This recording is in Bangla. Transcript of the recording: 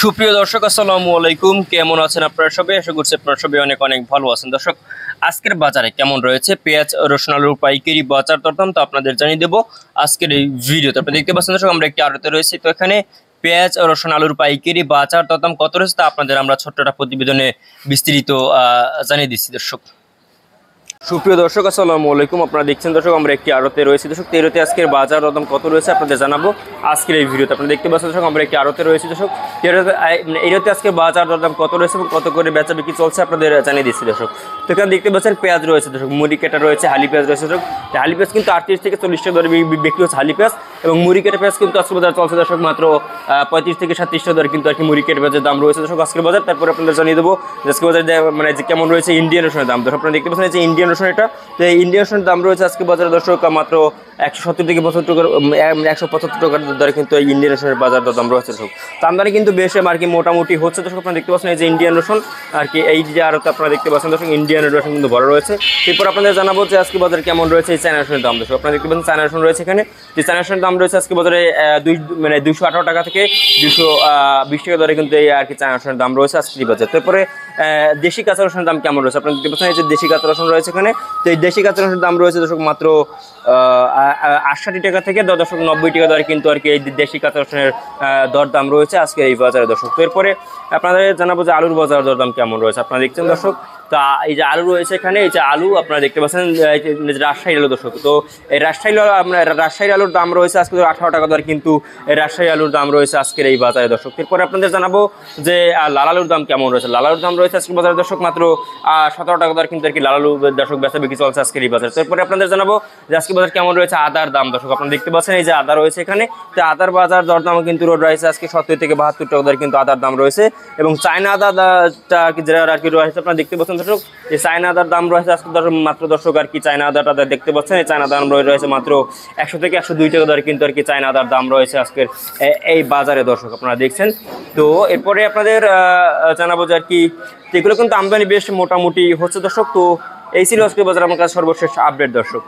সুপ্রিয় দর্শক, আসসালামু আলাইকুম। কেমন আছেন আপনারা সবাই? আশা করছি আপনারা সবাই অনেক অনেক ভালো আছেন। দর্শক, আজকের বাজারে কেমন রয়েছে পেঁয়াজ, রসুন, আলুর পাইকারি বাজার দরদাম তো আপনাদের জানিয়ে দেবো আজকের এই ভিডিওতে। আপনারা দেখতে পাচ্ছেন দর্শক, আমরা একটি আড়তে রয়েছি। তো এখানে পেঁয়াজ, রসুন, আলুর পাইকারি বাজার দরদাম কত রয়েছে তা আপনাদের আমরা ছোট্ট একটা প্রতিবেদনে বিস্তারিত জানিয়ে দিচ্ছি দর্শক। সুপ্রিয় দর্শক, আসসালামু আলাইকুম। আপনারা দেখছেন দর্শক, আমরা একটি আড়তে রয়েছি দর্শক। তেরোতে আজকের বাজার দরদাম কত রয়েছে আপনাদের জানাবো আজকের এই ভিডিওতে। আপনারা দেখতে পাচ্ছেন দর্শক, আমরা একটি আড়তে রয়েছি দর্শক। এইতে আজকের বাজার দরদাম কত রয়েছে এবং কত করে বেচা বিক্রি চলছে আপনাদের জানিয়ে দিচ্ছি দর্শক। তো এখানে দেখতে পাচ্ছেন পেঁয়াজ রয়েছে দর্শক, মুড়ি কেটা রয়েছে, হালি পেঁয়াজ রয়েছে দর্শক। হালি পেঁয়াজ কিন্তু 38 থেকে 40 টাকা দরে বিক্রি হচ্ছে হালি পেঁয়াজ, এবং মুড়ি কেটা পেঁয়াজ কিন্তু আজকের বাজার চলছে দর্শক মাত্র 35 থেকে 37 টাকা দরে কিন্তু আর কি মুড়ি কেটা পেঁয়াজের দাম রয়েছে দর্শক আজকের বাজার। তারপরে আপনাদের জানিয়ে দেবো আজকের বাজারে মানে যে কেমন রয়েছে ইন্ডিয়ান রসুনের দাম দর্শক। আপনারা দেখতে পাচ্ছেন যে ইন্ডিয়ান রসুন, এটা তো ইন্ডিয়ান রসুনের দাম রয়েছে আজকে বাজারে দর্শক মাত্র 170 থেকে 75 টাকার 175 টাকার দরে কিন্তু এই ইন্ডিয়ান রসুনের বাজার দাম রয়েছে দর্শক। তো আমদানি কিন্তু বেশ আর কি মোটামুটি হচ্ছে দর্শক। আপনারা দেখতে পাচ্ছেন এই যে ইন্ডিয়ান রসুন আর কি, এই যে আরও আপনারা দেখতে পাচ্ছেন দর্শক ইন্ডিয়ান রসুন কিন্তু বড় রয়েছে। এরপর আপনাদের জানাবো যে আজকে বাজারে কেমন রয়েছে এই চায়না রসুনের দাম দর্শক। আপনারা দেখতে পাচ্ছেন চায়না রসুন রয়েছে এখানে, যে চায়না রসুনের দাম রয়েছে আজকে বাজারে 218 টাকা থেকে 220 টাকা দরে কিন্তু এই আর কি চায়না রসুনের দাম রয়েছে আজকে বাজারে। তারপরে দেশি কাঁচা রসুনের দাম কেমন রয়েছে আপনারা দেখতে পাচ্ছেন এই যে দেশি কাঁচা রসুন রয়েছে এখানে। তো এই দেশি কাঁচা রসুনের দাম রয়েছে দর্শক মাত্র 68 টাকা থেকে 90 টাকা দরে কিন্তু আর কি এই দেশি কাঁচা রসুনের দরদাম রয়েছে আজকে এই বাজারে দর্শক। তো এরপরে আপনাদের জানাবো যে আলুর বাজার দরদাম কেমন রয়েছে আপনারা দেখছেন দর্শক। তো এই যে আলু রয়েছে এখানে, এই যে আলু আপনারা দেখতে পাচ্ছেন রাজশাহী আলু দর্শক। তো এই রাজশাহী আলুর দাম রয়েছে আজকে 18 টাকা দর কিন্তু এই রাজশাহী আলুর দাম রয়েছে আজকের এই বাজারে দর্শক। এরপরে আপনাদের জানাবো যে লাল আলুর দাম কেমন রয়েছে। লাল আলুর দাম রয়েছে আজকে বাজারে দর্শক মাত্র 17 টাকা দর কিন্তু আর কি লাল আলু দর্শক বেচা বিক্রি চলছে আজকের এই বাজারে। এরপরে আপনাদের জানাবো যে আজকে বাজার কেমন রয়েছে আদার দাম দর্শক। আপনারা দেখতে পাচ্ছেন এই যে আদা রয়েছে এখানে। তো আদার বাজার দরদাম কিন্তু রয়েছে আজকে 70 থেকে 72 টাকা দর কিন্তু আদার দাম রয়েছে, এবং চায়না আদাটা আর কি যেটা আর কি রয়েছে আপনারা দেখতে পাচ্ছেন দর্শক। এই চায়না আদার দাম রয়েছে আজকে মাত্র দর্শক আর কি চায়না আদাটা দেখতে পাচ্ছেন, এই চায়না দাম রয়েছে মাত্র 100 থেকে 102 টাকা দরে কিন্তু আর কি চায়না আদার দাম রয়েছে আজকের এই বাজারে দর্শক আপনারা দেখছেন। তো এরপরে আপনাদের জানাবো যে আর কি এগুলো কিন্তু আমদানি বেশ মোটামুটি হচ্ছে দর্শক। তো এই ছিল আজকে বাজার আমার কাছে সর্বশেষ আপডেট দর্শক।